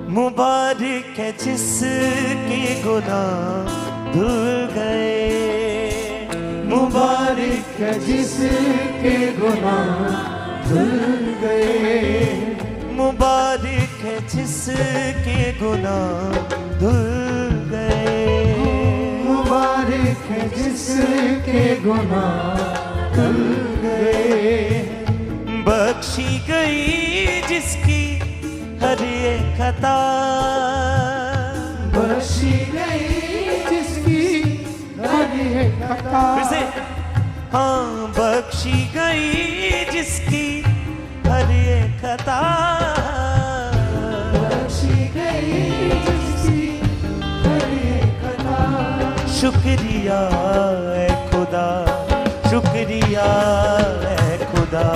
मुबारक है जिसके गुनाह धुल गए, मुबारक है जिसके गुनाह धुल गए, मुबारक है जिसके गुनाह धुल गए, मुबारक है जिसके गुनाह धुल गए, बख्शी गई जिसकी हर एक खता, बख्शी गई जिसकी हर एक खता, फिर से हाँ, बख्शी गई जिसकी हर एक खता, बख्शी गई जिसकी हर एक खता, शुक्रिया है खुदा, शुक्रिया है खुदा,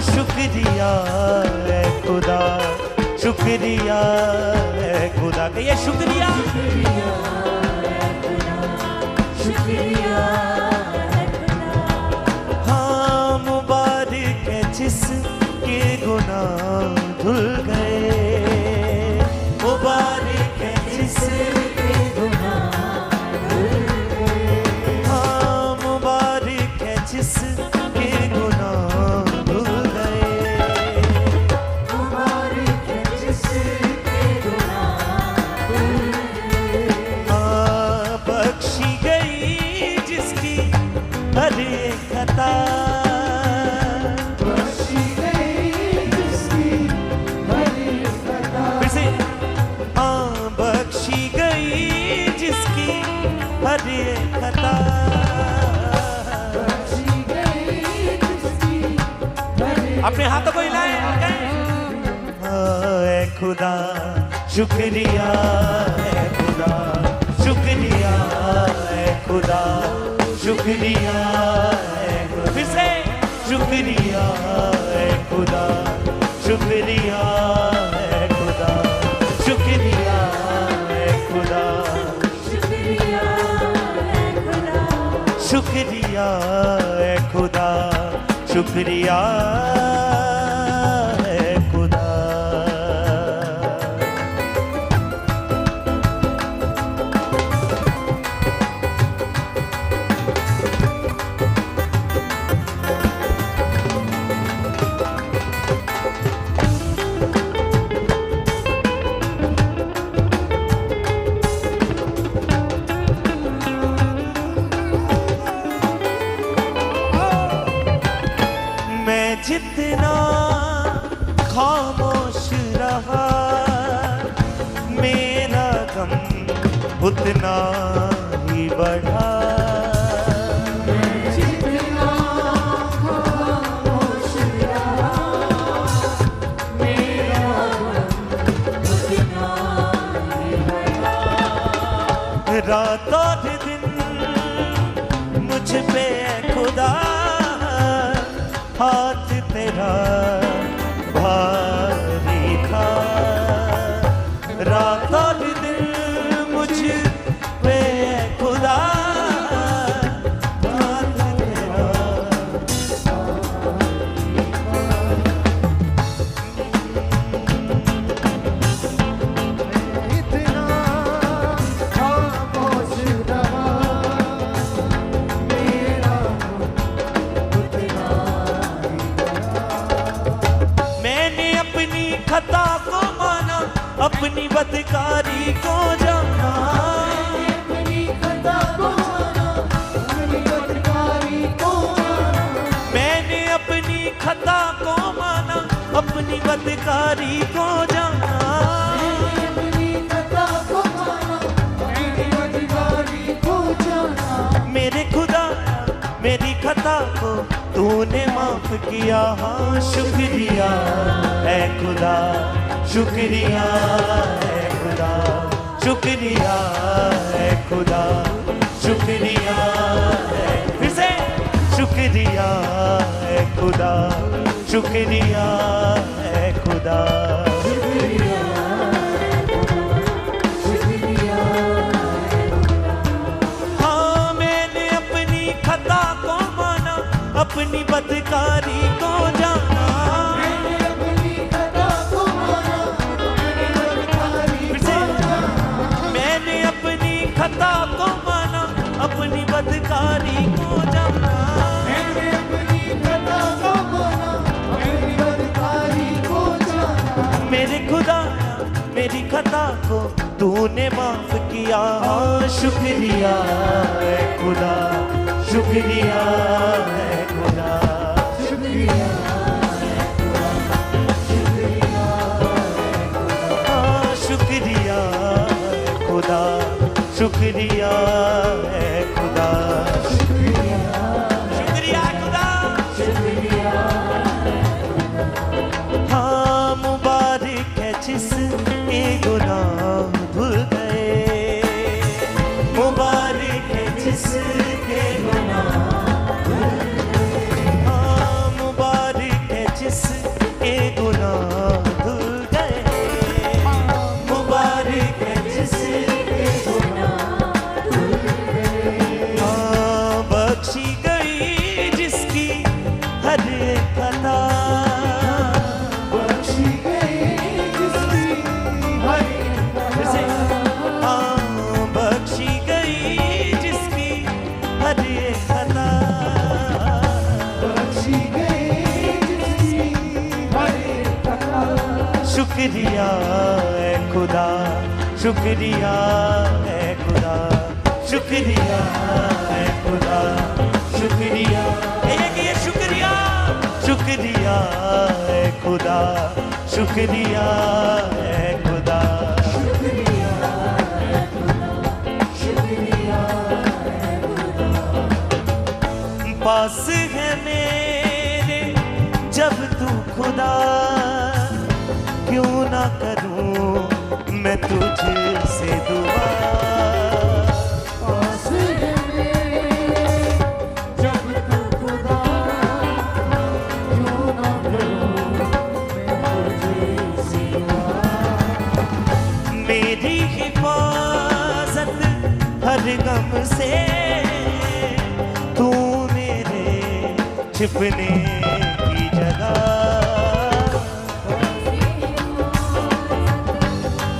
शुक्रिया है खुदा, शुक्रिया है खुदा, कहिए शुक्रिया, शुक्रिया हाँ, मुबारक है जिसके गुनाह धुल गए, मुबारक है जिसके गुनाह धुल गए, हाँ, मुबारक है जिसके गुनाह अपने हाथों को हिलाएं, है खुदा, शुक्रिया है खुदा, शुक्रिया है खुदा, शुक्रिया है खुदा, फिर से शुक्रिया है खुदा, शुक्रिया है खुदा, शुक्रिया है खुदा, शुक्रिया है खुदा, शुक्रिया है खुदा, शुक्रिया है खुदा। जितना खामोश रहा मेरा गम उतना ही बढ़ा, जितना खामोश रहा मेरा गम उतना ही बढ़ा, रात और दिन मुझ पे खुदा हाथ तेरा भारी था, रात और दिन मुझ पे खुदा हाथ तेरा, इतना खामोश रहा मेरा उतना खता को माना, अपनी बदकारी को जाना, अपनी खता को माना, अपनी बदकारी को जाना, मैंने अपनी खता को माना, अपनी बदकारी को जाना, अपनी खता को माना, अपनी बदकारी को जाना, मेरे खुदा मेरी खता को तूने माफ किया, हाँ शुक्रिया है खुदा, शुक्रिया है खुदा, शुक्रिया है खुदा, शुक्रिया है, फिर से शुक्रिया है खुदा, शुक्रिया है खुदा, हाँ मैंने अपनी खता को माना, अपनी बदकारी को जाना। मैंने अपनी खता को माना, अपनी बदकारी फिर को से। जाना। मैंने अपनी खता को माना, अपनी बदकारी को जाना। मैंने अपनी खता को माना, अपनी बदकारी को जाना। मेरे खुदाया मेरी खता को तूने माफ किया। हाँ, शुक्रिया है खुदा, शुक्रिया है खुदा। शुक्रिया हाँ, शुक्रिया है खुदा, शुक्रिया है खुदा। शुक्रिया खुदा। हाँ, मुबारक है जिसके गुनाह धुल गए। मुबारक है जिसके गुनाह धुल गए। हाँ, मुबारक है जिसके गुनाह धुल गए। मुबारक है जिसके गुनाह धुल गए। हाँ, बख्शी गई जिसकी हर एक खता। बख्शी गई जिसकी हर एक फिर से। हाँ, बख्शी गई जिसकी हर एक खता। बख्शी गई जिसकी हर एक खता। शुक्रिया है खुदा, शुक्रिया है खुदा, शुक्रिया है खुदा, शुक्रिया। ये शुक्रिया, शुक्रिया है खुदा, शुक्रिया है खुदा। पास है मेरे जब तू खुदा, क्यों ना करूं मैं तुझसे दुआ। पास है मेरे जब तू खुदा, क्यों ना करूं मैं तुझसे दुआ। मेरी हिफाजत हर गम से, तू मेरे छिपने की जगह।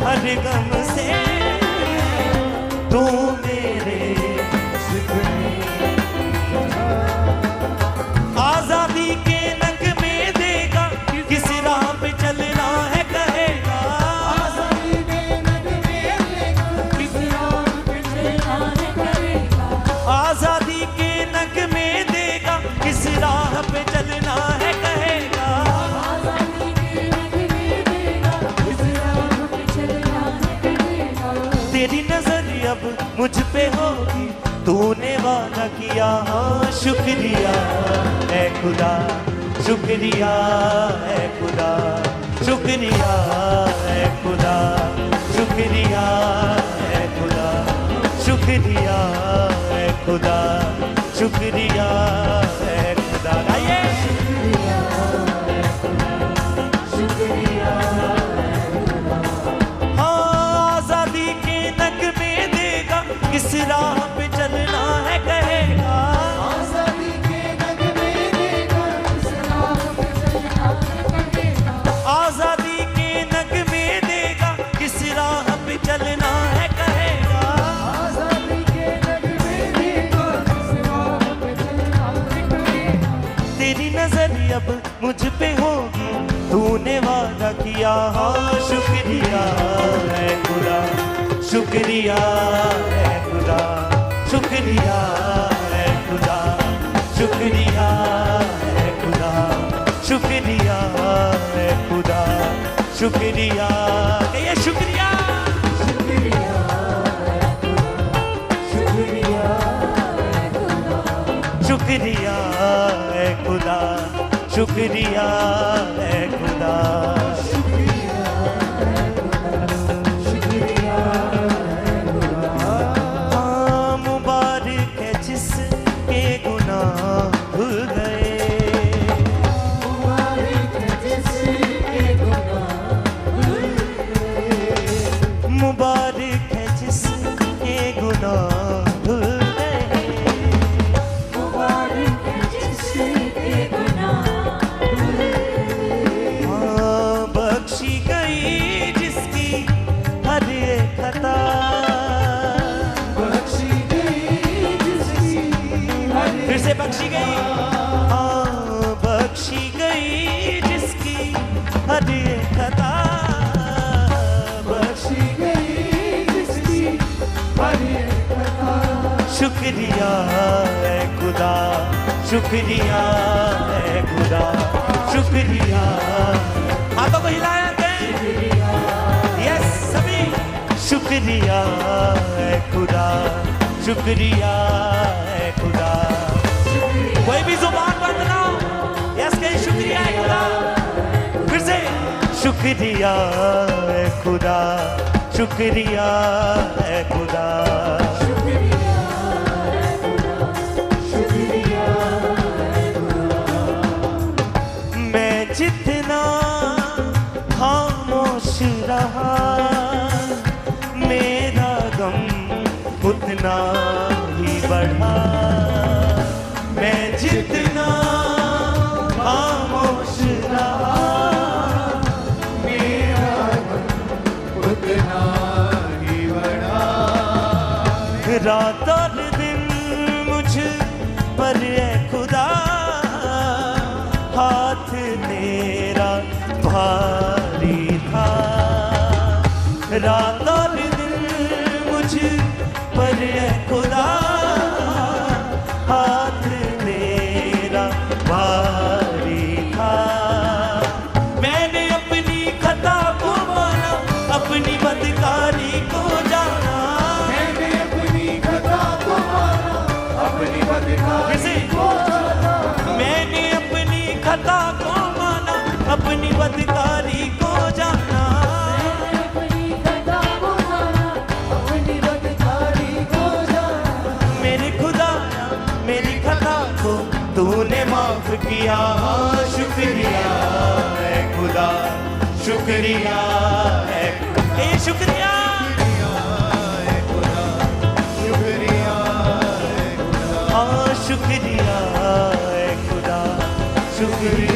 हर गम से तू मेरे आजादी के नगमे देगा, किस राह पे चलना है कहेगा। आज़ादी के नगमे लेगा, किस राह पे चलना है कहेगा। आजादी के नगमे देगा, किस राह पे चलना है कहेगा। आज़ादी के नगमे देगा, किस राह पे चलना है कहेगा। तेरी नजर अब मुझ पे होगी, तूने वादा किया। हाँ, शुक्रिया है खुदा, शुक्रिया है खुदा, शुक्रिया है खुदा, शुक्रिया है खुदा, शुक्रिया है खुदा, शुक्रिया है खुदा। गाइए। हाँ, आजादी के नगमे देगा, किस राह पे चलना है कहेगा। आज़ादी के नगमे देगा, किस राह पे चलना है कहेगा। आजादी के नगमे देगा, किस राह पे चलना है कहेगा। आज़ादी के नगमे देगा, किस राह पे चलना है कहेगा। तेरी नजर अब मुझ पे होगी, तूने वादा किया। हाँ, शुक्रिया है खुदा, शुक्रिया है खुदा, शुक्रिया है खुदा, शुक्रिया है खुदा, शुक्रिया है खुदा, शुक्रिया। कहिए शुक्रिया। शुक्रिया है खुदा, शुक्रिया है खुदा। हाँ, मुबारक है जिसके गुनाह धुल गए। मुबारक है जिसके गुनाह धुल गए। मुबारक है जिसके गुनाह धुल गए। मुबारक है जिसके शुक्रिया है खुदा, शुक्रिया है खुदा, शुक्रिया। हाथों को हिलाया यस सभी। शुक्रिया है खुदा, शुक्रिया है खुदा। कोई भी जुबान बंद ना हो, यस कहीं शुक्रिया है खुदा। फिर से शुक्रिया है खुदा, शुक्रिया है खुदा। मैं जितना खामोश रहा, मेरा गम उतना ही बढ़ा। मैं जितना खामोश रहा, मेरा गम उतना ही बढ़ा। रात और दिन मुझ पर है खुदा, हाथ तेरा भारी था। रात और दिन मुझ पर है खुदा, हाथ तेरा भारी था। मैंने अपनी खता को माना, अपनी बदकारी को जाना। मैंने अपनी खता को माना, अपनी बदकारी को जाना। मैंने अपनी खता को माना, अपनी बदकारी को जाना। अपनी खता को माना, अपनी बदकारी को जाना। मेरे खुदा मेरी खता को तूने माफ किया। शुक्रिया है खुदा, शुक्रिया है। ए शुक्रिया, हाँ शुक्रिया है खुदा, शुक्रिया।